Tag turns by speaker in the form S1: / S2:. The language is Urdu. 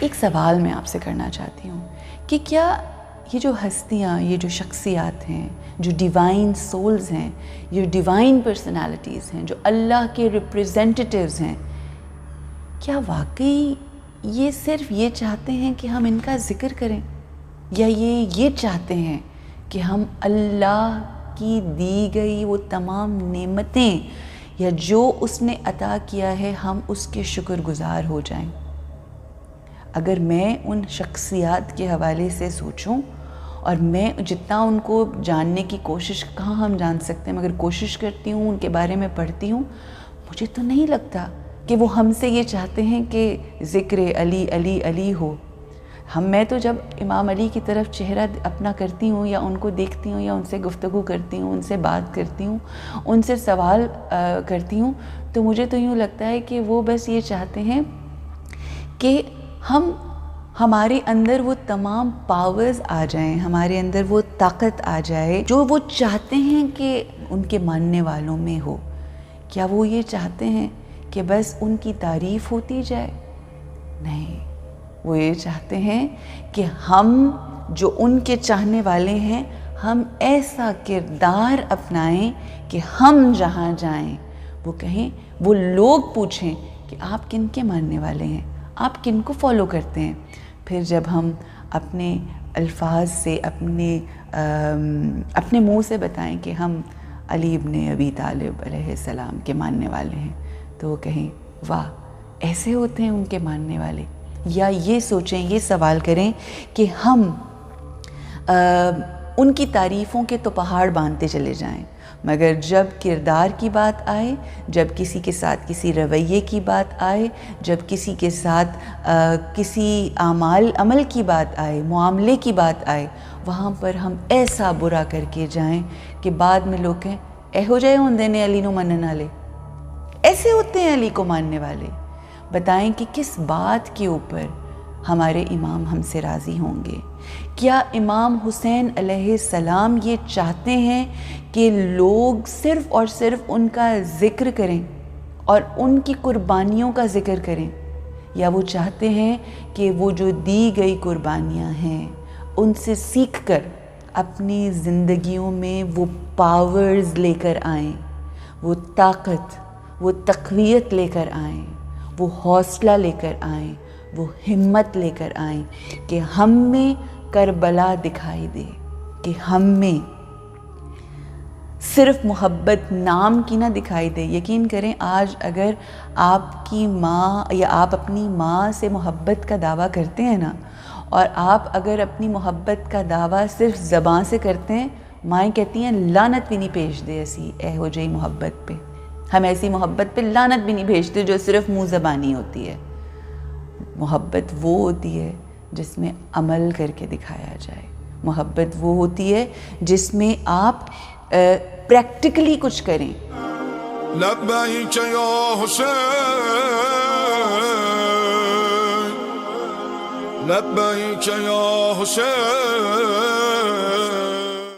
S1: ایک سوال میں آپ سے کرنا چاہتی ہوں کہ کیا یہ جو ہستیاں، یہ جو شخصیات ہیں، جو ڈیوائن سولز ہیں، یہ ڈیوائن پرسنالٹیز ہیں، جو اللہ کے ریپریزنٹیٹیوز ہیں، کیا واقعی یہ صرف یہ چاہتے ہیں کہ ہم ان کا ذکر کریں، یا یہ چاہتے ہیں کہ ہم اللہ کی دی گئی وہ تمام نعمتیں یا جو اس نے عطا کیا ہے ہم اس کے شکر گزار ہو جائیں؟ اگر میں ان شخصیات کے حوالے سے سوچوں، اور میں جتنا ان کو جاننے کی کوشش، کہاں ہم جان سکتے ہیں، مگر کوشش کرتی ہوں، ان کے بارے میں پڑھتی ہوں، مجھے تو نہیں لگتا کہ وہ ہم سے یہ چاہتے ہیں کہ ذکر علی علی علی ہو۔ میں تو جب امام علی کی طرف چہرہ اپنا کرتی ہوں، یا ان کو دیکھتی ہوں، یا ان سے گفتگو کرتی ہوں، ان سے بات کرتی ہوں، ان سے سوال کرتی ہوں، تو مجھے تو یوں لگتا ہے کہ وہ بس یہ چاہتے ہیں کہ ہمارے اندر وہ تمام پاورز آ جائیں، ہمارے اندر وہ طاقت آ جائے جو وہ چاہتے ہیں کہ ان کے ماننے والوں میں ہو۔ کیا وہ یہ چاہتے ہیں کہ بس ان کی تعریف ہوتی جائے؟ نہیں، وہ یہ چاہتے ہیں کہ ہم جو ان کے چاہنے والے ہیں، ہم ایسا کردار اپنائیں کہ ہم جہاں جائیں وہ کہیں، وہ لوگ پوچھیں کہ آپ کن کے ماننے والے ہیں، آپ کن کو فالو کرتے ہیں۔ پھر جب ہم اپنے الفاظ سے، اپنے منہ سے بتائیں کہ ہم علی ابن ابی طالب علیہ السلام کے ماننے والے ہیں، تو وہ کہیں واہ، ایسے ہوتے ہیں ان کے ماننے والے۔ یا یہ سوچیں، یہ سوال کریں کہ ہم ان کی تعریفوں کے تو پہاڑ باندھتے چلے جائیں، مگر جب کردار کی بات آئے، جب کسی کے ساتھ کسی رویے کی بات آئے، جب کسی کے ساتھ کسی عمل کی بات آئے، معاملے کی بات آئے، وہاں پر ہم ایسا برا کر کے جائیں کہ بعد میں لوگ کہیں ایہو جائے ہوندے نے علی نو منن والے، ایسے ہوتے ہیں علی کو ماننے والے۔ بتائیں کہ کس بات کے اوپر ہمارے امام ہم سے راضی ہوں گے؟ کیا امام حسین علیہ السلام یہ چاہتے ہیں کہ لوگ صرف اور صرف ان کا ذکر کریں اور ان کی قربانیوں کا ذکر کریں، یا وہ چاہتے ہیں کہ وہ جو دی گئی قربانیاں ہیں ان سے سیکھ کر اپنی زندگیوں میں وہ پاورز لے کر آئیں، وہ طاقت، وہ تقویت لے کر آئیں، وہ حوصلہ لے کر آئیں، وہ ہمت لے کر آئیں کہ ہم میں کربلا دکھائی دے، کہ ہم میں صرف محبت نام کی نہ دکھائی دے۔ یقین کریں، آج اگر آپ کی ماں یا آپ اپنی ماں سے محبت کا دعویٰ کرتے ہیں نا، اور آپ اگر اپنی محبت کا دعویٰ صرف زبان سے کرتے ہیں، مائیں کہتی ہیں لعنت بھی نہیں بھیج دے ایسی ایہو جئی محبت پہ، ہم ایسی محبت پہ لعنت بھی نہیں بھیجتے جو صرف منہ زبانی ہوتی ہے۔ محبت وہ ہوتی ہے جس میں عمل کر کے دکھایا جائے، محبت وہ ہوتی ہے جس میں آپ پریکٹیکلی کچھ کریں۔
S2: لبیک یا حسین، لبیک یا حسین،